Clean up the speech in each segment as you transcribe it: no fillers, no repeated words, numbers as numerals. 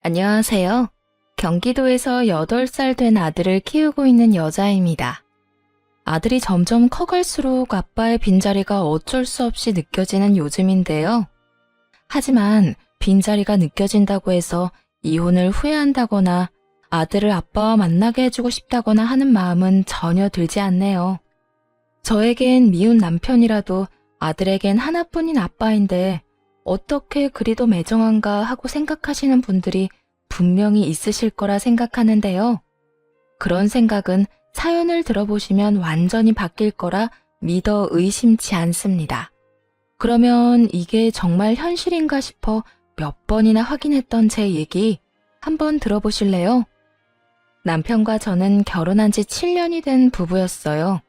안녕하세요. 경기도에서 8살 된 아들을 키우고 있는 여자입니다. 아들이 점점 커갈수록 아빠의 빈자리가 어쩔 수 없이 느껴지는 요즘인데요. 하지만 빈자리가 느껴진다고 해서 이혼을 후회한다거나 아들을 아빠와 만나게 해주고 싶다거나 하는 마음은 전혀 들지 않네요. 저에겐 미운 남편이라도 아들에겐 하나뿐인 아빠인데 어떻게 그리도 매정한가 하고 생각하시는 분들이 분명히 있으실 거라 생각하는데요. 그런 생각은 사연을 들어보시면 완전히 바뀔 거라 믿어 의심치 않습니다. 그러면 이게 정말 현실인가 싶어 몇 번이나 확인했던 제 얘기 한번 들어보실래요? 남편과 저는 결혼한 지 7년이 된 부부였어요.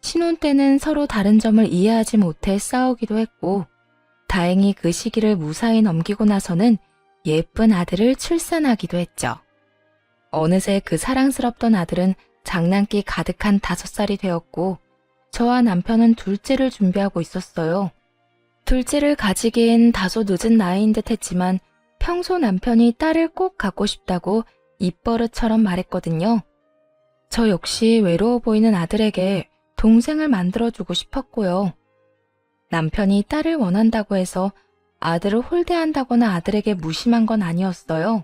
신혼 때는 서로 다른 점을 이해하지 못해 싸우기도 했고, 다행히 그 시기를 무사히 넘기고 나서는 예쁜 아들을 출산하기도 했죠. 어느새 그 사랑스럽던 아들은 장난기 가득한 5살이 되었고, 저와 남편은 둘째를 준비하고 있었어요. 둘째를 가지기엔 다소 늦은 나이인 듯 했지만 평소 남편이 딸을 꼭 갖고 싶다고 입버릇처럼 말했거든요. 저 역시 외로워 보이는 아들에게 동생을 만들어주고 싶었고요. 남편이 딸을 원한다고 해서 아들을 홀대한다거나 아들에게 무심한 건 아니었어요.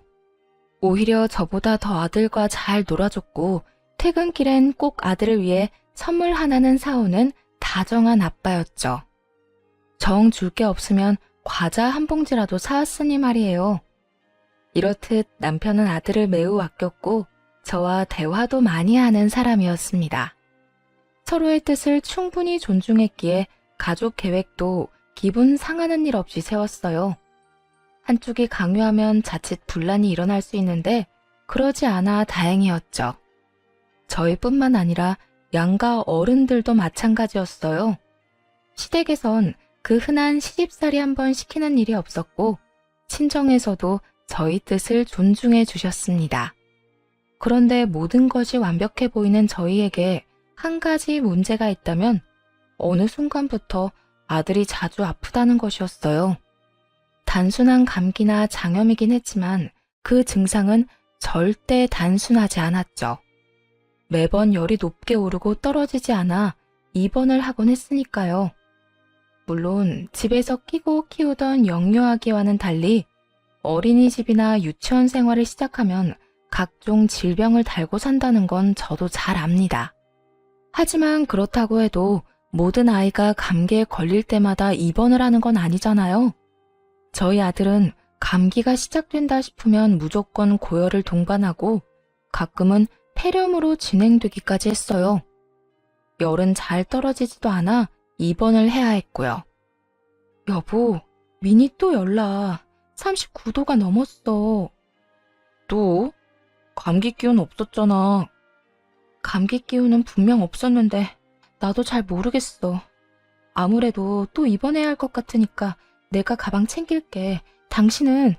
오히려 저보다 더 아들과 잘 놀아줬고 퇴근길엔 꼭 아들을 위해 선물 하나는 사오는 다정한 아빠였죠. 정 줄 게 없으면 과자 한 봉지라도 사왔으니 말이에요. 이렇듯 남편은 아들을 매우 아꼈고 저와 대화도 많이 하는 사람이었습니다. 서로의 뜻을 충분히 존중했기에 가족 계획도 기분 상하는 일 없이 세웠어요. 한쪽이 강요하면 자칫 분란이 일어날 수 있는데 그러지 않아 다행이었죠. 저희뿐만 아니라 양가 어른들도 마찬가지였어요. 시댁에선 그 흔한 시집살이 한번 시키는 일이 없었고 친정에서도 저희 뜻을 존중해 주셨습니다. 그런데 모든 것이 완벽해 보이는 저희에게 한 가지 문제가 있다면 어느 순간부터 아들이 자주 아프다는 것이었어요. 단순한 감기나 장염이긴 했지만 그 증상은 절대 단순하지 않았죠. 매번 열이 높게 오르고 떨어지지 않아 입원을 하곤 했으니까요. 물론 집에서 끼고 키우던 영유아기와는 달리 어린이집이나 유치원 생활을 시작하면 각종 질병을 달고 산다는 건 저도 잘 압니다. 하지만 그렇다고 해도 모든 아이가 감기에 걸릴 때마다 입원을 하는 건 아니잖아요. 저희 아들은 감기가 시작된다 싶으면 무조건 고열을 동반하고 가끔은 폐렴으로 진행되기까지 했어요. 열은 잘 떨어지지도 않아 입원을 해야 했고요. 여보, 민이 또 열나. 39도가 넘었어. 또? 감기 기운 없었잖아. 감기 기운은 분명 없었는데 나도 잘 모르겠어. 아무래도 또 입원해야 할 것 같으니까 내가 가방 챙길게. 당신은?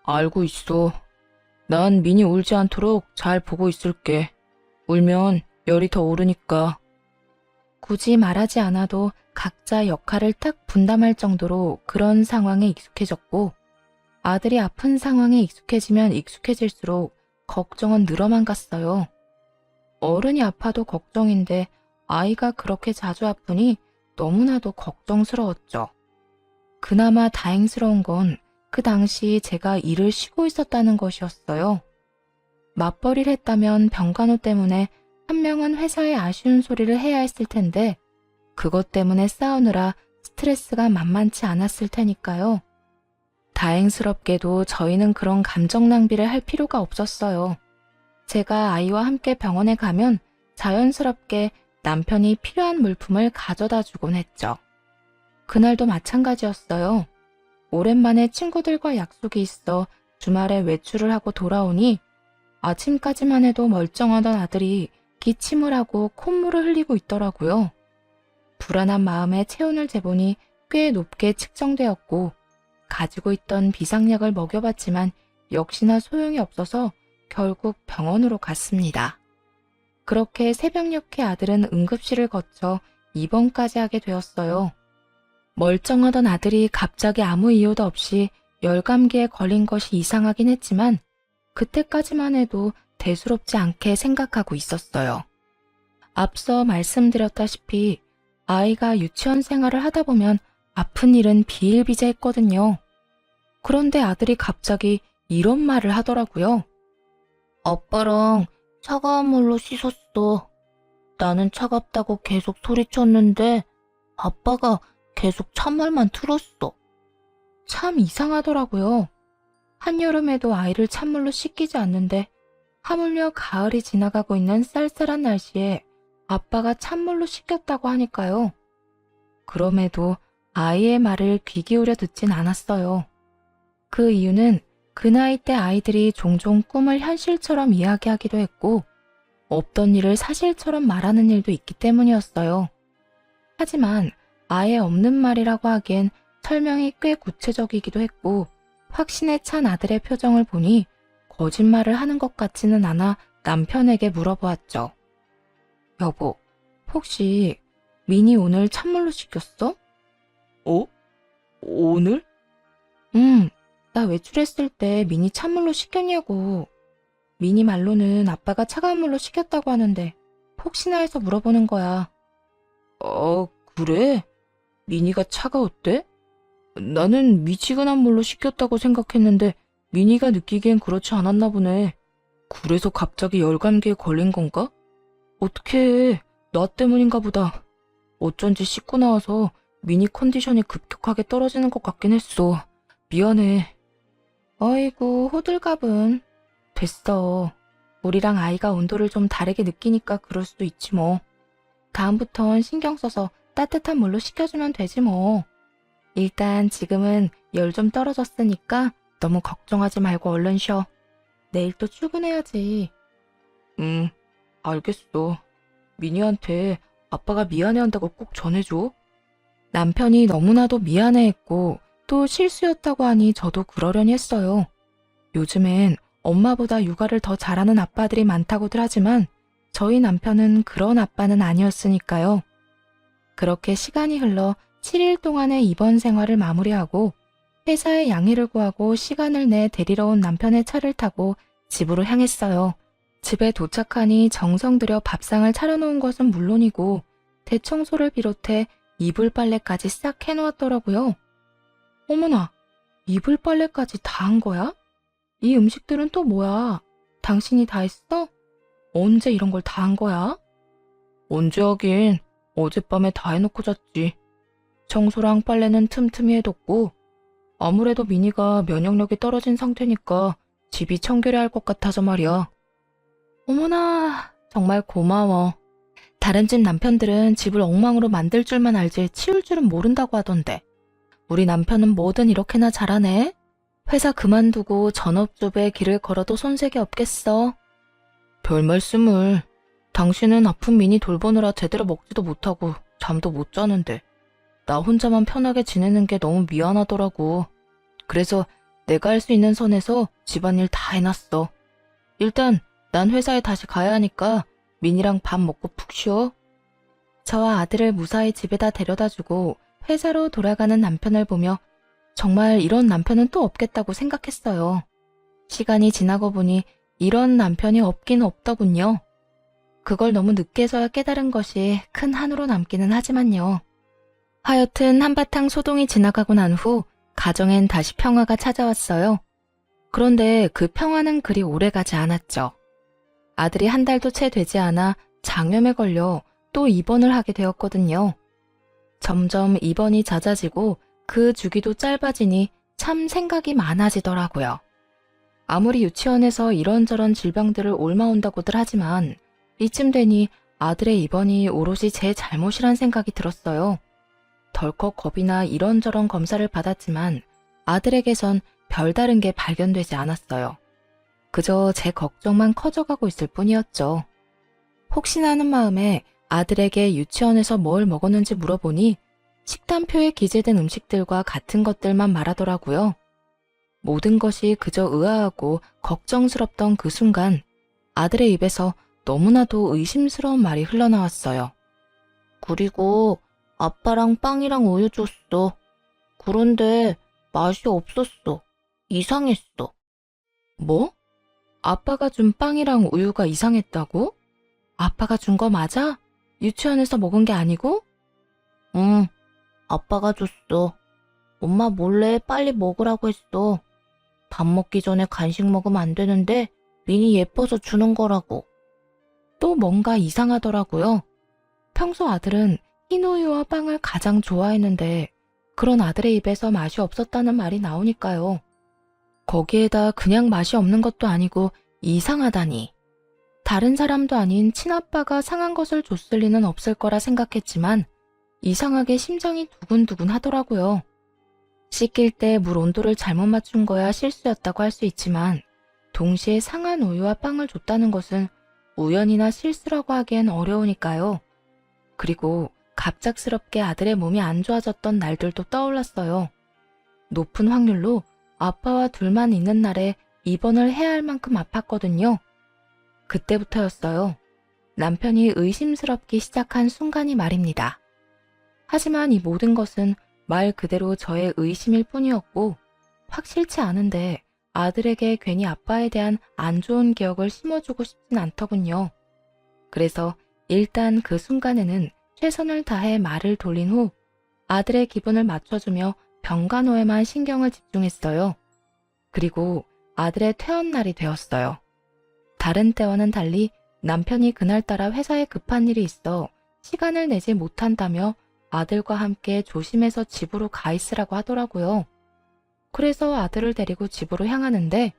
알고 있어. 난 민이 울지 않도록 잘 보고 있을게. 울면 열이 더 오르니까. 굳이 말하지 않아도 각자 역할을 딱 분담할 정도로 그런 상황에 익숙해졌고 아들이 아픈 상황에 익숙해지면 익숙해질수록 걱정은 늘어만 갔어요. 어른이 아파도 걱정인데 아이가 그렇게 자주 아프니 너무나도 걱정스러웠죠. 그나마 다행스러운 건 그 당시 제가 일을 쉬고 있었다는 것이었어요. 맞벌이를 했다면 병간호 때문에 한 명은 회사에 아쉬운 소리를 해야 했을 텐데 그것 때문에 싸우느라 스트레스가 만만치 않았을 테니까요. 다행스럽게도 저희는 그런 감정 낭비를 할 필요가 없었어요. 제가 아이와 함께 병원에 가면 자연스럽게 남편이 필요한 물품을 가져다 주곤 했죠. 그날도 마찬가지였어요. 오랜만에 친구들과 약속이 있어 주말에 외출을 하고 돌아오니 아침까지만 해도 멀쩡하던 아들이 기침을 하고 콧물을 흘리고 있더라고요. 불안한 마음에 체온을 재보니 꽤 높게 측정되었고 가지고 있던 비상약을 먹여봤지만 역시나 소용이 없어서 결국 병원으로 갔습니다. 그렇게 새벽녘에 아들은 응급실을 거쳐 입원까지 하게 되었어요. 멀쩡하던 아들이 갑자기 아무 이유도 없이 열감기에 걸린 것이 이상하긴 했지만 그때까지만 해도 대수롭지 않게 생각하고 있었어요. 앞서 말씀드렸다시피 아이가 유치원 생활을 하다 보면 아픈 일은 비일비재했거든요. 그런데 아들이 갑자기 이런 말을 하더라고요. 아빠랑 차가운 물로 씻었어. 나는 차갑다고 계속 소리쳤는데 아빠가 계속 찬물만 틀었어. 참 이상하더라고요. 한여름에도 아이를 찬물로 씻기지 않는데 하물며 가을이 지나가고 있는 쌀쌀한 날씨에 아빠가 찬물로 씻겼다고 하니까요. 그럼에도 아이의 말을 귀 기울여 듣진 않았어요. 그 이유는 그 나이 때 아이들이 종종 꿈을 현실처럼 이야기하기도 했고 없던 일을 사실처럼 말하는 일도 있기 때문이었어요. 하지만 아예 없는 말이라고 하기엔 설명이 꽤 구체적이기도 했고 확신에 찬 아들의 표정을 보니 거짓말을 하는 것 같지는 않아 남편에게 물어보았죠. 여보, 혹시 민이 오늘 찬물로 씻겼어? 오늘? 나 외출했을 때 민이 찬물로 씻겼냐고. 민이 말로는 아빠가 차가운 물로 씻겼다고 하는데 혹시나 해서 물어보는 거야. 그래? 민이가 차가웠대? 나는 미지근한 물로 씻겼다고 생각했는데 민이가 느끼기엔 그렇지 않았나 보네. 그래서 갑자기 열감기에 걸린 건가? 어떡해, 나 때문인가 보다. 어쩐지 씻고 나와서 민이 컨디션이 급격하게 떨어지는 것 같긴 했어. 미안해. 어이구, 호들갑은. 됐어. 우리랑 아이가 온도를 좀 다르게 느끼니까 그럴 수도 있지 뭐. 다음부턴 신경 써서 따뜻한 물로 씻겨주면 되지 뭐. 일단 지금은 열 좀 떨어졌으니까 너무 걱정하지 말고 얼른 쉬어. 내일 또 출근해야지. 알겠어. 민이한테 아빠가 미안해한다고 꼭 전해줘. 남편이 너무나도 미안해했고 또 실수였다고 하니 저도 그러려니 했어요. 요즘엔 엄마보다 육아를 더 잘하는 아빠들이 많다고들 하지만 저희 남편은 그런 아빠는 아니었으니까요. 그렇게 시간이 흘러 7일 동안의 입원 생활을 마무리하고 회사에 양해를 구하고 시간을 내 데리러 온 남편의 차를 타고 집으로 향했어요. 집에 도착하니 정성 들여 밥상을 차려놓은 것은 물론이고 대청소를 비롯해 이불 빨래까지 싹 해놓았더라고요. 어머나, 이불 빨래까지 다 한 거야? 이 음식들은 또 뭐야? 당신이 다 했어? 언제 이런 걸 다 한 거야? 언제 하긴, 어젯밤에 다 해놓고 잤지. 청소랑 빨래는 틈틈이 해뒀고 아무래도 미니가 면역력이 떨어진 상태니까 집이 청결해야 할 것 같아서 말이야. 어머나, 정말 고마워. 다른 집 남편들은 집을 엉망으로 만들 줄만 알지 치울 줄은 모른다고 하던데 우리 남편은 뭐든 이렇게나 잘하네. 회사 그만두고 전업주부의 길을 걸어도 손색이 없겠어. 별 말씀을. 당신은 아픈 미니 돌보느라 제대로 먹지도 못하고 잠도 못 자는데 나 혼자만 편하게 지내는 게 너무 미안하더라고. 그래서 내가 할 수 있는 선에서 집안일 다 해놨어. 일단 난 회사에 다시 가야 하니까 민이랑 밥 먹고 푹 쉬어. 저와 아들을 무사히 집에다 데려다주고 회사로 돌아가는 남편을 보며 정말 이런 남편은 또 없겠다고 생각했어요. 시간이 지나고 보니 이런 남편이 없긴 없더군요. 그걸 너무 늦게서야 깨달은 것이 큰 한으로 남기는 하지만요. 하여튼 한바탕 소동이 지나가고 난 후 가정엔 다시 평화가 찾아왔어요. 그런데 그 평화는 그리 오래가지 않았죠. 아들이 한 달도 채 되지 않아 장염에 걸려 또 입원을 하게 되었거든요. 점점 입원이 잦아지고 그 주기도 짧아지니 참 생각이 많아지더라고요. 아무리 유치원에서 이런저런 질병들을 옮아온다고들 하지만 이쯤 되니 아들의 입원이 오롯이 제 잘못이란 생각이 들었어요. 덜컥 겁이나 이런저런 검사를 받았지만 아들에게선 별다른 게 발견되지 않았어요. 그저 제 걱정만 커져가고 있을 뿐이었죠. 혹시나 하는 마음에 아들에게 유치원에서 뭘 먹었는지 물어보니 식단표에 기재된 음식들과 같은 것들만 말하더라고요. 모든 것이 그저 의아하고 걱정스럽던 그 순간 아들의 입에서 너무나도 의심스러운 말이 흘러나왔어요. 그리고 아빠랑 빵이랑 우유 줬어. 그런데 맛이 없었어. 이상했어. 뭐? 아빠가 준 빵이랑 우유가 이상했다고? 아빠가 준 거 맞아? 유치원에서 먹은 게 아니고? 응, 아빠가 줬어. 엄마 몰래 빨리 먹으라고 했어. 밥 먹기 전에 간식 먹으면 안 되는데 민이 예뻐서 주는 거라고. 또 뭔가 이상하더라고요. 평소 아들은 흰우유와 빵을 가장 좋아했는데 그런 아들의 입에서 맛이 없었다는 말이 나오니까요. 거기에다 그냥 맛이 없는 것도 아니고 이상하다니. 다른 사람도 아닌 친아빠가 상한 것을 줬을 리는 없을 거라 생각했지만 이상하게 심장이 두근두근 하더라고요. 씻길 때 물 온도를 잘못 맞춘 거야 실수였다고 할 수 있지만 동시에 상한 우유와 빵을 줬다는 것은 우연이나 실수라고 하기엔 어려우니까요. 그리고 갑작스럽게 아들의 몸이 안 좋아졌던 날들도 떠올랐어요. 높은 확률로 아빠와 둘만 있는 날에 입원을 해야 할 만큼 아팠거든요. 그때부터였어요. 남편이 의심스럽기 시작한 순간이 말입니다. 하지만 이 모든 것은 말 그대로 저의 의심일 뿐이었고 확실치 않은데 아들에게 괜히 아빠에 대한 안 좋은 기억을 심어주고 싶진 않더군요. 그래서 일단 그 순간에는 최선을 다해 말을 돌린 후 아들의 기분을 맞춰주며 병간호에만 신경을 집중했어요. 그리고 아들의 퇴원날이 되었어요. 다른 때와는 달리 남편이 그날따라 회사에 급한 일이 있어 시간을 내지 못한다며 아들과 함께 조심해서 집으로 가 있으라고 하더라고요. 그래서 아들을 데리고 집으로 향하는데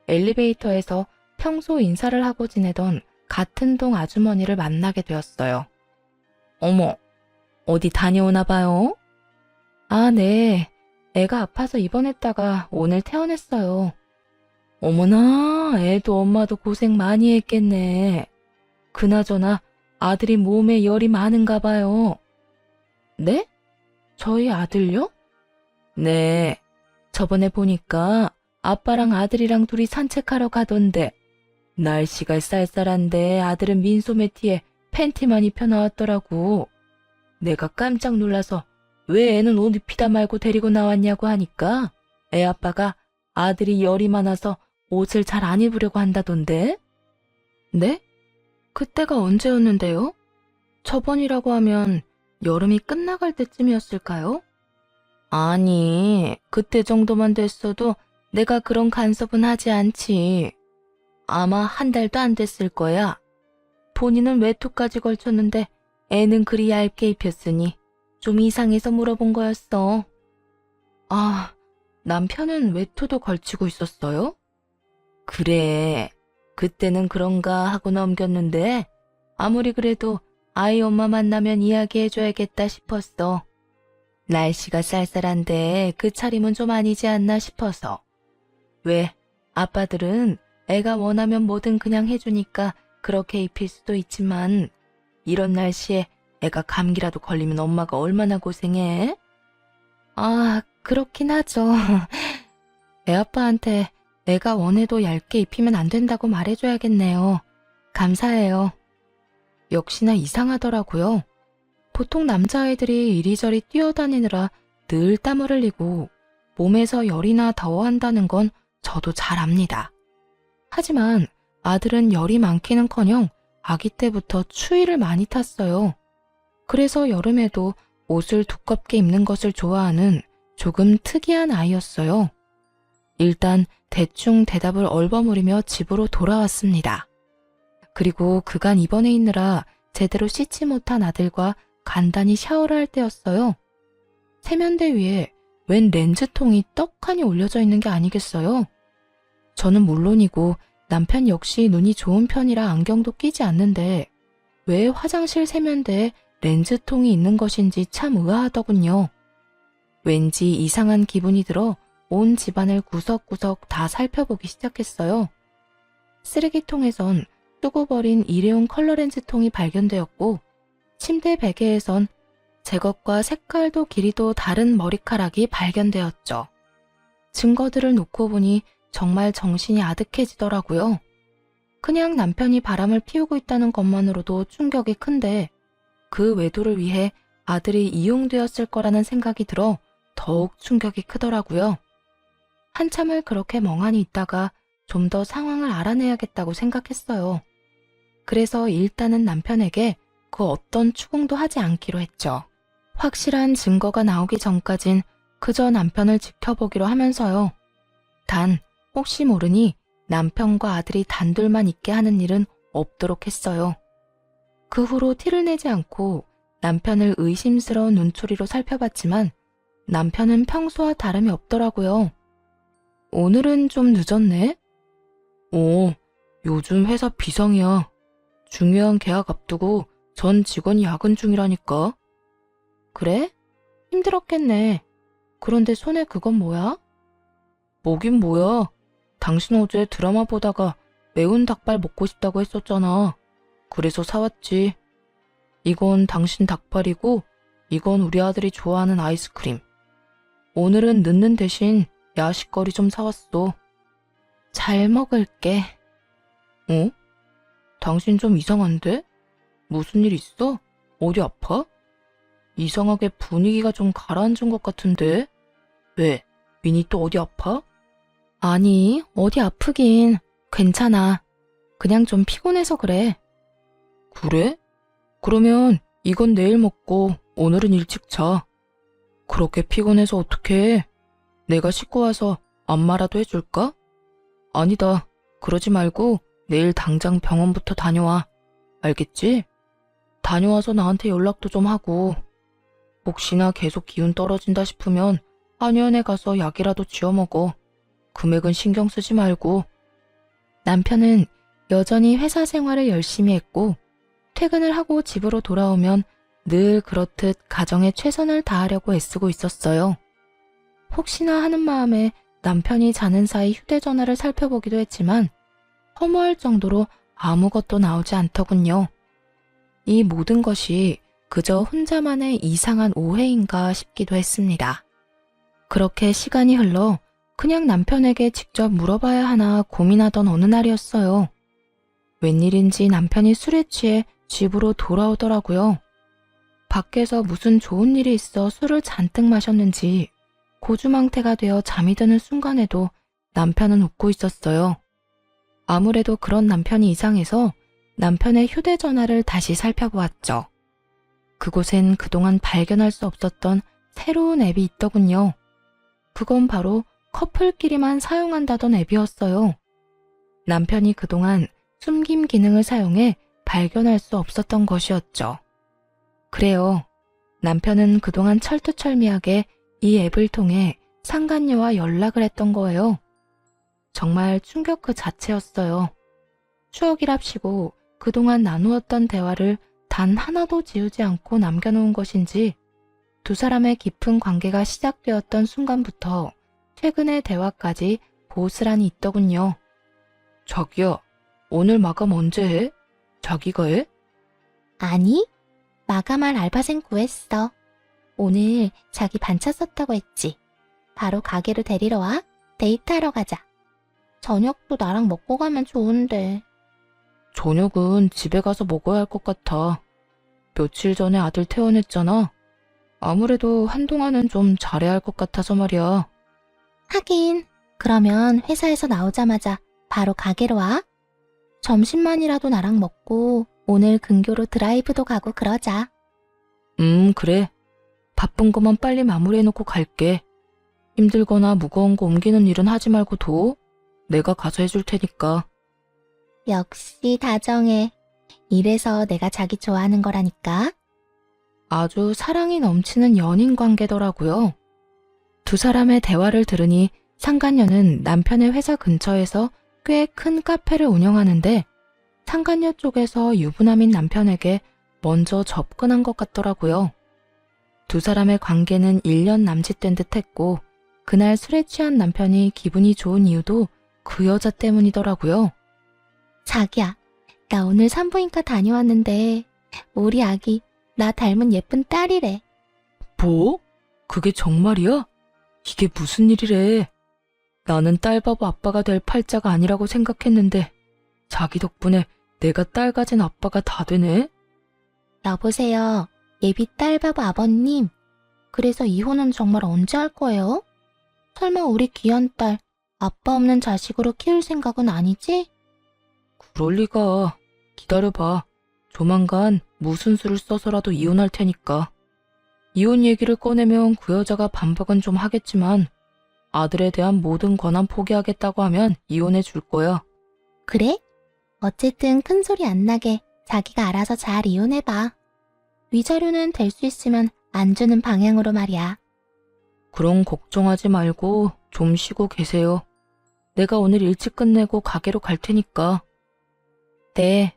엘리베이터에서 평소 인사를 하고 지내던 같은 동 아주머니를 만나게 되었어요. 어머, 어디 다녀오나 봐요? 아, 네. 애가 아파서 입원했다가 오늘 퇴원했어요. 어머나, 애도 엄마도 고생 많이 했겠네. 그나저나 아들이 몸에 열이 많은가 봐요. 네? 저희 아들요? 네. 저번에 보니까 아빠랑 아들이랑 둘이 산책하러 가던데 날씨가 쌀쌀한데 아들은 민소매 티에 팬티만 입혀 나왔더라고. 내가 깜짝 놀라서 왜 애는 옷 입히다 말고 데리고 나왔냐고 하니까 애 아빠가 아들이 열이 많아서 옷을 잘 안 입으려고 한다던데. 네? 그때가 언제였는데요? 저번이라고 하면 여름이 끝나갈 때쯤이었을까요? 아니, 그때 정도만 됐어도 내가 그런 간섭은 하지 않지. 아마 한 달도 안 됐을 거야. 본인은 외투까지 걸쳤는데 애는 그리 얇게 입혔으니 좀 이상해서 물어본 거였어. 아, 남편은 외투도 걸치고 있었어요? 그래, 그때는 그런가 하고 넘겼는데 아무리 그래도 아이 엄마 만나면 이야기해줘야겠다 싶었어. 날씨가 쌀쌀한데 그 차림은 좀 아니지 않나 싶어서. 왜, 아빠들은 애가 원하면 뭐든 그냥 해주니까 그렇게 입힐 수도 있지만 이런 날씨에 애가 감기라도 걸리면 엄마가 얼마나 고생해? 아, 그렇긴 하죠. 애아빠한테 애가 원해도 얇게 입히면 안 된다고 말해줘야겠네요. 감사해요. 역시나 이상하더라고요. 보통 남자아이들이 이리저리 뛰어다니느라 늘 땀을 흘리고 몸에서 열이나 더워한다는 건 저도 잘 압니다. 하지만 아들은 열이 많기는커녕 아기 때부터 추위를 많이 탔어요. 그래서 여름에도 옷을 두껍게 입는 것을 좋아하는 조금 특이한 아이였어요. 일단 대충 대답을 얼버무리며 집으로 돌아왔습니다. 그리고 그간 입원해 있느라 제대로 씻지 못한 아들과 간단히 샤워를 할 때였어요. 세면대 위에 웬 렌즈통이 떡하니 올려져 있는 게 아니겠어요? 저는 물론이고 남편 역시 눈이 좋은 편이라 안경도 끼지 않는데 왜 화장실 세면대에 렌즈통이 있는 것인지 참 의아하더군요. 왠지 이상한 기분이 들어 온 집안을 구석구석 다 살펴보기 시작했어요. 쓰레기통에선 쓰고 버린 일회용 컬러 렌즈통이 발견되었고 침대 베개에선 제 것과 색깔도 길이도 다른 머리카락이 발견되었죠. 증거들을 놓고 보니 정말 정신이 아득해지더라고요. 그냥 남편이 바람을 피우고 있다는 것만으로도 충격이 큰데 그 외도를 위해 아들이 이용되었을 거라는 생각이 들어 더욱 충격이 크더라고요. 한참을 그렇게 멍하니 있다가 좀 더 상황을 알아내야겠다고 생각했어요. 그래서 일단은 남편에게 그 어떤 추궁도 하지 않기로 했죠. 확실한 증거가 나오기 전까진 그저 남편을 지켜보기로 하면서요. 단, 혹시 모르니 남편과 아들이 단둘만 있게 하는 일은 없도록 했어요. 그 후로 티를 내지 않고 남편을 의심스러운 눈초리로 살펴봤지만 남편은 평소와 다름이 없더라고요. 오늘은 좀 늦었네? 요즘 회사 비상이야. 중요한 계약 앞두고 전 직원이 야근 중이라니까. 그래? 힘들었겠네. 그런데 손에 그건 뭐야? 뭐긴 뭐야. 당신 어제 드라마 보다가 매운 닭발 먹고 싶다고 했었잖아. 그래서 사왔지. 이건 당신 닭발이고 이건 우리 아들이 좋아하는 아이스크림. 오늘은 늦는 대신 야식거리 좀 사왔어. 잘 먹을게. 어? 당신 좀 이상한데? 무슨 일 있어? 어디 아파? 이상하게 분위기가 좀 가라앉은 것 같은데? 왜? 미니 또 어디 아파? 아니, 어디 아프긴. 괜찮아. 그냥 좀 피곤해서 그래. 그래? 그러면 이건 내일 먹고 오늘은 일찍 자. 그렇게 피곤해서 어떡해? 내가 씻고 와서 안마라도 해줄까? 아니다. 그러지 말고 내일 당장 병원부터 다녀와. 알겠지? 다녀와서 나한테 연락도 좀 하고. 혹시나 계속 기운 떨어진다 싶으면 한의원에 가서 약이라도 지어 먹어. 금액은 신경 쓰지 말고. 남편은 여전히 회사 생활을 열심히 했고 퇴근을 하고 집으로 돌아오면 늘 그렇듯 가정에 최선을 다하려고 애쓰고 있었어요. 혹시나 하는 마음에 남편이 자는 사이 휴대전화를 살펴보기도 했지만 허무할 정도로 아무것도 나오지 않더군요. 이 모든 것이 그저 혼자만의 이상한 오해인가 싶기도 했습니다. 그렇게 시간이 흘러 그냥 남편에게 직접 물어봐야 하나 고민하던 어느 날이었어요. 웬일인지 남편이 술에 취해 집으로 돌아오더라고요. 밖에서 무슨 좋은 일이 있어 술을 잔뜩 마셨는지 고주망태가 되어 잠이 드는 순간에도 남편은 웃고 있었어요. 아무래도 그런 남편이 이상해서 남편의 휴대전화를 다시 살펴보았죠. 그곳엔 그동안 발견할 수 없었던 새로운 앱이 있더군요. 그건 바로 커플끼리만 사용한다던 앱이었어요. 남편이 그동안 숨김 기능을 사용해 발견할 수 없었던 것이었죠. 그래요. 남편은 그동안 철두철미하게 이 앱을 통해 상간녀와 연락을 했던 거예요. 정말 충격 그 자체였어요. 추억이랍시고 그동안 나누었던 대화를 단 하나도 지우지 않고 남겨놓은 것인지 두 사람의 깊은 관계가 시작되었던 순간부터 최근의 대화까지 고스란히 있더군요. 자기야, 오늘 마감 언제 해? 자기가 해? 아니, 마감할 알바생 구했어. 오늘 자기 반차 썼다고 했지. 바로 가게로 데리러 와. 데이트하러 가자. 저녁도 나랑 먹고 가면 좋은데. 저녁은 집에 가서 먹어야 할 것 같아. 며칠 전에 아들 퇴원했잖아. 아무래도 한동안은 좀 잘해야 할 것 같아서 말이야. 하긴, 그러면 회사에서 나오자마자 바로 가게로 와. 점심만이라도 나랑 먹고 오늘 근교로 드라이브도 가고 그러자. 그래. 바쁜 것만 빨리 마무리해놓고 갈게. 힘들거나 무거운 거 옮기는 일은 하지 말고 둬. 내가 가서 해줄 테니까. 역시 다정해. 이래서 내가 자기 좋아하는 거라니까. 아주 사랑이 넘치는 연인 관계더라고요. 두 사람의 대화를 들으니 상간녀는 남편의 회사 근처에서 꽤 큰 카페를 운영하는데 상간녀 쪽에서 유부남인 남편에게 먼저 접근한 것 같더라고요. 두 사람의 관계는 1년 남짓된 듯 했고 그날 술에 취한 남편이 기분이 좋은 이유도 그 여자 때문이더라고요. 자기야, 나 오늘 산부인과 다녀왔는데 우리 아기 나 닮은 예쁜 딸이래. 뭐? 그게 정말이야? 이게 무슨 일이래? 나는 딸바보 아빠가 될 팔자가 아니라고 생각했는데 자기 덕분에 내가 딸 가진 아빠가 다 되네? 여보세요, 예비 딸바보 아버님. 그래서 이혼은 정말 언제 할 거예요? 설마 우리 귀한 딸 아빠 없는 자식으로 키울 생각은 아니지? 그럴 리가. 기다려봐. 조만간 무슨 수를 써서라도 이혼할 테니까. 이혼 얘기를 꺼내면 그 여자가 반박은 좀 하겠지만 아들에 대한 모든 권한 포기하겠다고 하면 이혼해 줄 거야. 그래? 어쨌든 큰 소리 안 나게 자기가 알아서 잘 이혼해봐. 위자료는 될 수 있으면 안 주는 방향으로 말이야. 그럼 걱정하지 말고 좀 쉬고 계세요. 내가 오늘 일찍 끝내고 가게로 갈 테니까. 네.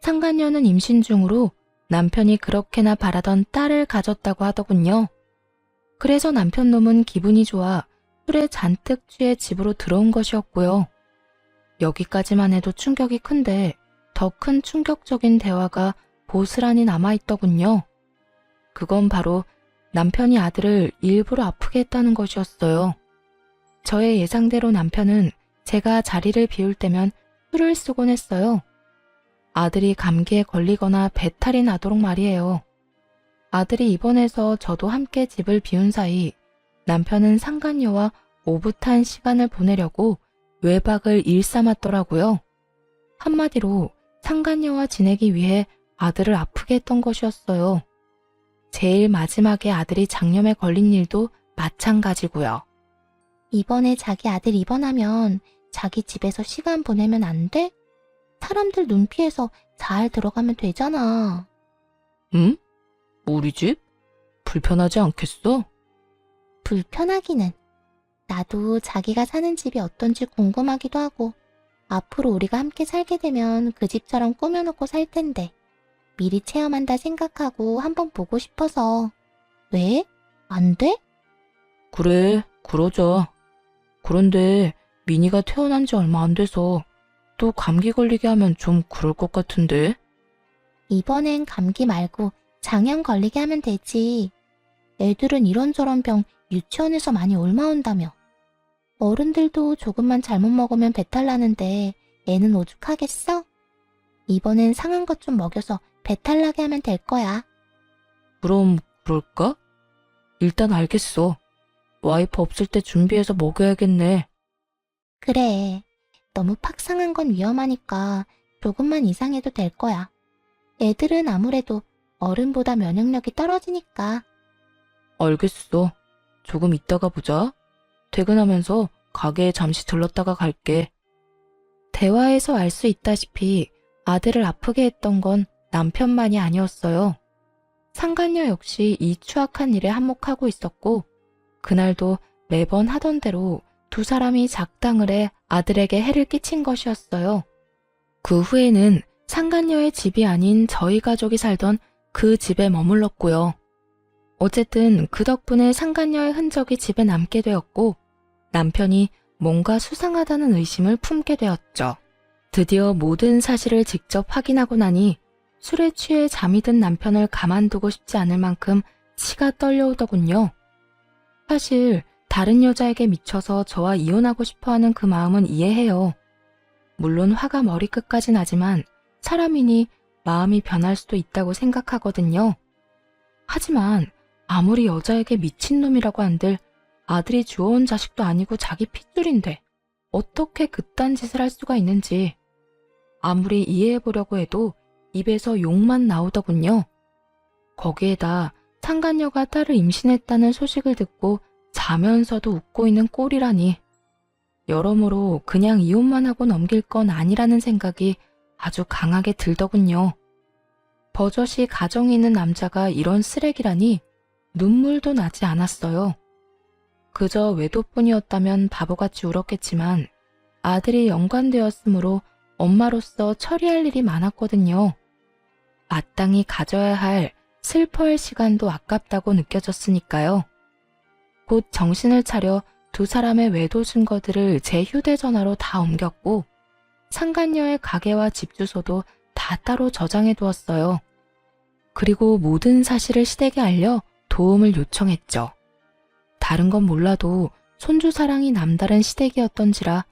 상간녀는 임신 중으로 남편이 그렇게나 바라던 딸을 가졌다고 하더군요. 그래서 남편 놈은 기분이 좋아 술에 잔뜩 취해 집으로 들어온 것이었고요. 여기까지만 해도 충격이 큰데 더 큰 충격적인 대화가 고스란히 남아있더군요. 그건 바로 남편이 아들을 일부러 아프게 했다는 것이었어요. 저의 예상대로 남편은 제가 자리를 비울 때면 술을 쓰곤 했어요. 아들이 감기에 걸리거나 배탈이 나도록 말이에요. 아들이 입원해서 저도 함께 집을 비운 사이 남편은 상간녀와 오붓한 시간을 보내려고 외박을 일삼았더라고요. 한마디로 상간녀와 지내기 위해 아들을 아프게 했던 것이었어요. 제일 마지막에 아들이 장염에 걸린 일도 마찬가지고요. 이번에 자기 아들 입원하면 자기 집에서 시간 보내면 안 돼? 사람들 눈 피해서 잘 들어가면 되잖아. 응? 우리 집? 불편하지 않겠어? 불편하기는. 나도 자기가 사는 집이 어떤지 궁금하기도 하고 앞으로 우리가 함께 살게 되면 그 집처럼 꾸며놓고 살 텐데 미리 체험한다 생각하고 한번 보고 싶어서. 왜? 안 돼? 그래, 그러자. 그런데 미니가 태어난 지 얼마 안 돼서 또 감기 걸리게 하면 좀 그럴 것 같은데? 이번엔 감기 말고 장염 걸리게 하면 되지. 애들은 이런저런 병 유치원에서 많이 옮아온다며. 어른들도 조금만 잘못 먹으면 배탈 나는데 애는 오죽하겠어? 이번엔 상한 것 좀 먹여서 배탈 나게 하면 될 거야. 그럼 그럴까? 일단 알겠어. 와이프 없을 때 준비해서 먹여야겠네. 그래. 너무 팍 상한 건 위험하니까 조금만 이상해도 될 거야. 애들은 아무래도 어른보다 면역력이 떨어지니까. 알겠어. 조금 이따가 보자. 퇴근하면서 가게에 잠시 들렀다가 갈게. 대화에서 알 수 있다시피 아들을 아프게 했던 건 남편만이 아니었어요. 상간녀 역시 이 추악한 일에 한몫하고 있었고 그날도 매번 하던 대로 두 사람이 작당을 해 아들에게 해를 끼친 것이었어요. 그 후에는 상간녀의 집이 아닌 저희 가족이 살던 그 집에 머물렀고요. 어쨌든 그 덕분에 상간녀의 흔적이 집에 남게 되었고 남편이 뭔가 수상하다는 의심을 품게 되었죠. 드디어 모든 사실을 직접 확인하고 나니 술에 취해 잠이 든 남편을 가만두고 싶지 않을 만큼 치가 떨려오더군요. 사실 다른 여자에게 미쳐서 저와 이혼하고 싶어하는 그 마음은 이해해요. 물론 화가 머리끝까지 나지만 사람이니 마음이 변할 수도 있다고 생각하거든요. 하지만 아무리 여자에게 미친놈이라고 한들 아들이 주워온 자식도 아니고 자기 핏줄인데 어떻게 그딴 짓을 할 수가 있는지 아무리 이해해보려고 해도 입에서 욕만 나오더군요. 거기에다 상간녀가 딸을 임신했다는 소식을 듣고 자면서도 웃고 있는 꼴이라니. 여러모로 그냥 이혼만 하고 넘길 건 아니라는 생각이 아주 강하게 들더군요. 버젓이 가정이 있는 남자가 이런 쓰레기라니 눈물도 나지 않았어요. 그저 외도뿐이었다면 바보같이 울었겠지만 아들이 연관되었으므로 엄마로서 처리할 일이 많았거든요. 마땅히 가져야 할 슬퍼할 시간도 아깝다고 느껴졌으니까요. 곧 정신을 차려 두 사람의 외도 증거들을 제 휴대전화로 다 옮겼고 상간녀의 가게와 집 주소도 다 따로 저장해 두었어요. 그리고 모든 사실을 시댁에 알려 도움을 요청했죠. 다른 건 몰라도 손주 사랑이 남다른 시댁이었던지라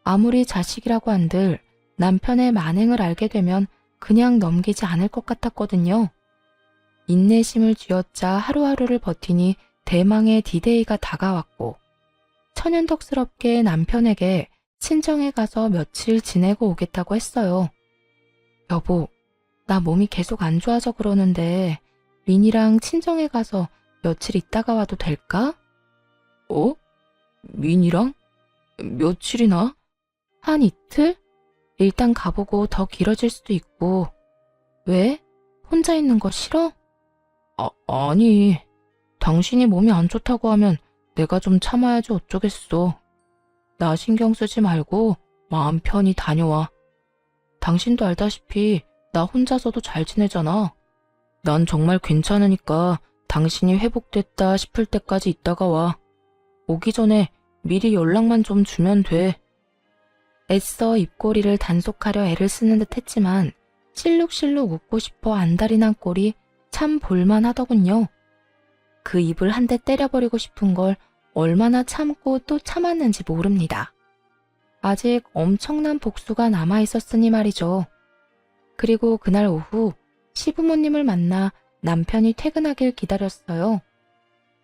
아무리 자식이라고 한들 남편의 만행을 알게 되면 그냥 넘기지 않을 것 같았거든요. 인내심을 쥐어짜 하루하루를 버티니 대망의 디데이가 다가왔고 천연덕스럽게 남편에게 친정에 가서 며칠 지내고 오겠다고 했어요. 여보, 나 몸이 계속 안 좋아서 그러는데 민이랑 친정에 가서 며칠 있다가 와도 될까? 어? 민이랑? 며칠이나? 한 이틀? 일단 가보고 더 길어질 수도 있고. 왜? 혼자 있는 거 싫어? 아니. 당신이 몸이 안 좋다고 하면 내가 좀 참아야지 어쩌겠어. 나 신경 쓰지 말고 마음 편히 다녀와. 당신도 알다시피 나 혼자서도 잘 지내잖아. 난 정말 괜찮으니까 당신이 회복됐다 싶을 때까지 있다가 와. 오기 전에 미리 연락만 좀 주면 돼. 애써 입꼬리를 단속하려 애를 쓰는 듯 했지만 실룩실룩 웃고 싶어 안달이 난 꼴이 참 볼만하더군요. 그 입을 한 대 때려버리고 싶은 걸 얼마나 참고 또 참았는지 모릅니다. 아직 엄청난 복수가 남아있었으니 말이죠. 그리고 그날 오후 시부모님을 만나 남편이 퇴근하길 기다렸어요.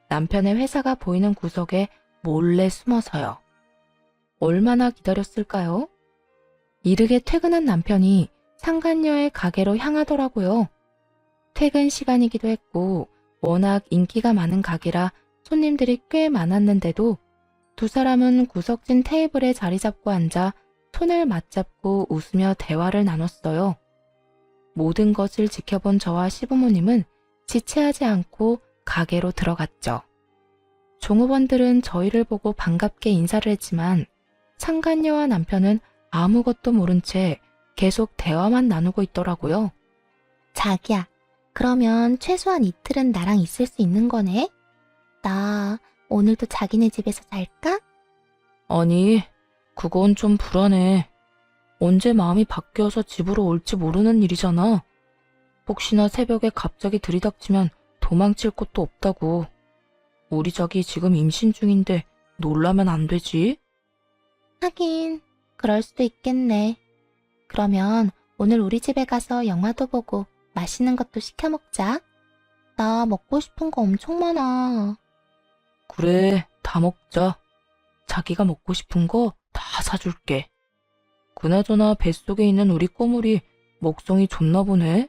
남편의 회사가 보이는 구석에 몰래 숨어서요. 얼마나 기다렸을까요? 이르게 퇴근한 남편이 상간녀의 가게로 향하더라고요. 퇴근 시간이기도 했고 워낙 인기가 많은 가게라 손님들이 꽤 많았는데도 두 사람은 구석진 테이블에 자리 잡고 앉아 손을 맞잡고 웃으며 대화를 나눴어요. 모든 것을 지켜본 저와 시부모님은 지체하지 않고 가게로 들어갔죠. 종업원들은 저희를 보고 반갑게 인사를 했지만 상간녀와 남편은 아무것도 모른 채 계속 대화만 나누고 있더라고요. 자기야, 그러면 최소한 이틀은 나랑 있을 수 있는 거네? 나 오늘도 자기네 집에서 잘까? 아니, 그건 좀 불안해. 언제 마음이 바뀌어서 집으로 올지 모르는 일이잖아. 혹시나 새벽에 갑자기 들이닥치면 도망칠 곳도 없다고. 우리 자기 지금 임신 중인데 놀라면 안 되지? 하긴, 그럴 수도 있겠네. 그러면 오늘 우리 집에 가서 영화도 보고 맛있는 것도 시켜 먹자. 나 먹고 싶은 거 엄청 많아. 그래, 다 먹자. 자기가 먹고 싶은 거 다 사줄게. 그나저나 뱃속에 있는 우리 꼬물이 먹성이 좋나 보네.